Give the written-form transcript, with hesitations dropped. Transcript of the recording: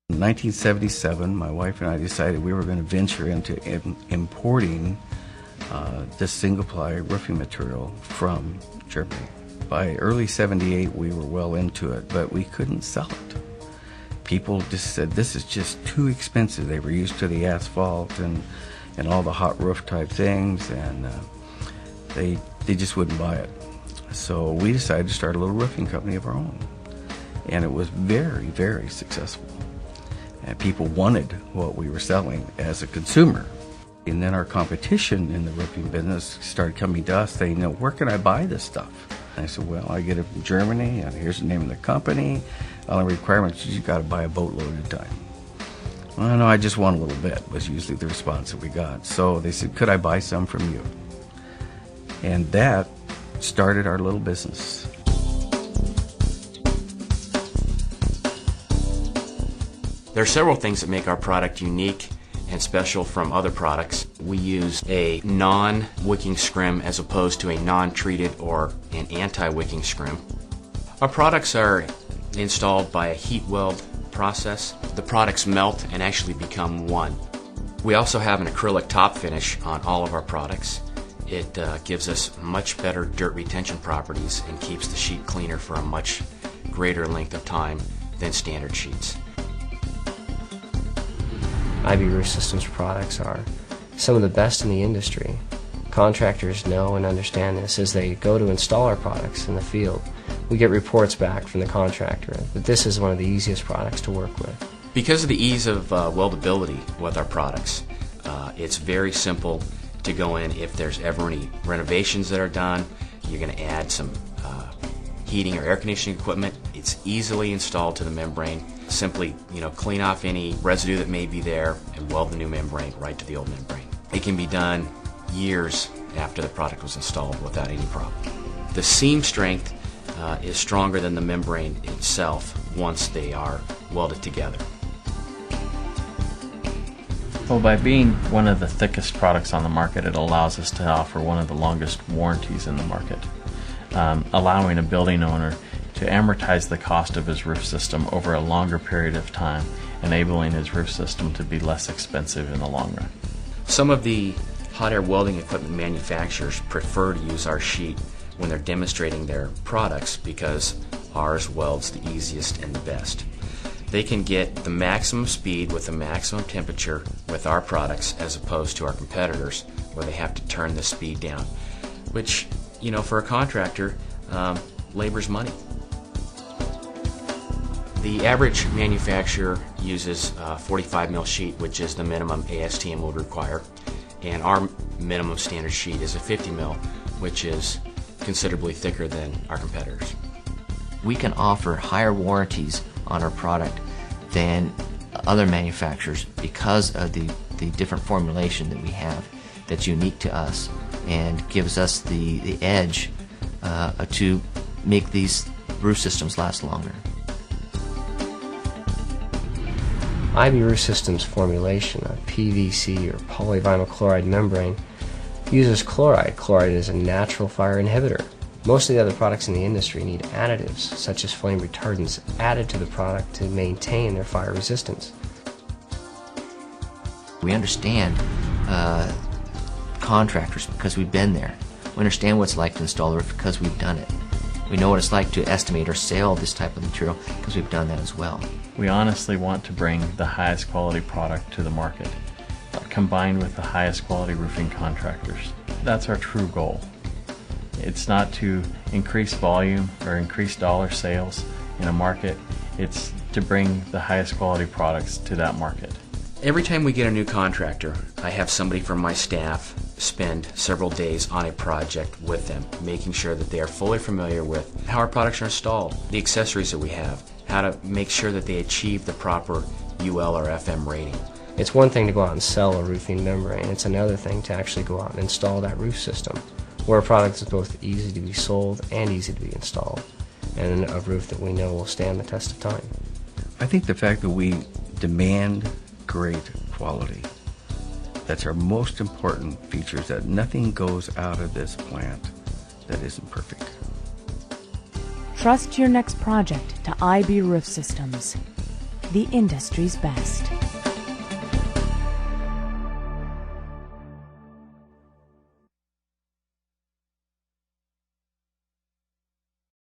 In 1977, my wife and I decided we were going to venture into importing this single-ply roofing material from Germany. By early '78, we were well into it, but we couldn't sell it. People just said, this is just too expensive. They were used to the asphalt and all the hot roof type things, and they just wouldn't buy it. So we decided to start a little roofing company of our own. And it was very, very successful. And people wanted what we were selling as a consumer. And then our competition in the roofing business started coming to us saying, where can I buy this stuff? And I said, well, I get it from Germany, and here's the name of the company. All the requirements is you got to buy a boatload at a time. Well, no, I just want a little bit, was usually the response that we got. So they said, could I buy some from you? And that started our little business. There are several things that make our product unique and special from other products. We use a non-wicking scrim as opposed to a non-treated or an anti-wicking scrim. Our products are installed by a heat weld process. The products melt and actually become one. We also have an acrylic top finish on all of our products. It gives us much better dirt retention properties and keeps the sheet cleaner for a much greater length of time than standard sheets. IB Roof Systems products are some of the best in the industry. Contractors know and understand this as they go to install our products in the field. We get reports back from the contractor that this is one of the easiest products to work with. Because of the ease of weldability with our products, it's very simple to go in. If there's ever any renovations that are done, you're going to add some heating or air conditioning equipment. It's easily installed to the membrane. Simply, clean off any residue that may be there and weld the new membrane right to the old membrane. It can be done years after the product was installed without any problem. The seam strength is stronger than the membrane itself once they are welded together. Well, by being one of the thickest products on the market, it allows us to offer one of the longest warranties in the market, allowing a building owner to amortize the cost of his roof system over a longer period of time, enabling his roof system to be less expensive in the long run. Some of the hot air welding equipment manufacturers prefer to use our sheet when they're demonstrating their products because ours welds the easiest and the best. They can get the maximum speed with the maximum temperature with our products as opposed to our competitors where they have to turn the speed down, which, for a contractor, labor's money. The average manufacturer uses a 45 mil sheet, which is the minimum ASTM would require, and our minimum standard sheet is a 50 mil, which is considerably thicker than our competitors. We can offer higher warranties on our product than other manufacturers because of the different formulation that we have that's unique to us and gives us the edge to make these roof systems last longer. IB Roof Systems formulation, a PVC or polyvinyl chloride membrane, uses chloride. Chloride is a natural fire inhibitor. Most of the other products in the industry need additives, such as flame retardants, added to the product to maintain their fire resistance. We understand contractors because we've been there. We understand what it's like to install a roof because we've done it. We know what it's like to estimate or sell this type of material because we've done that as well. We honestly want to bring the highest quality product to the market, combined with the highest quality roofing contractors. That's our true goal. It's not to increase volume or increase dollar sales in a market. It's to bring the highest quality products to that market. Every time we get a new contractor, I have somebody from my staff spend several days on a project with them, making sure that they are fully familiar with how our products are installed, the accessories that we have, how to make sure that they achieve the proper UL or FM rating. It's one thing to go out and sell a roofing membrane. It's another thing to actually go out and install that roof system. We're a product that's both easy to be sold and easy to be installed, and a roof that we know will stand the test of time. I think the fact that we demand great quality, that's our most important feature, is that nothing goes out of this plant that isn't perfect. Trust your next project to IB Roof Systems. the industry's best.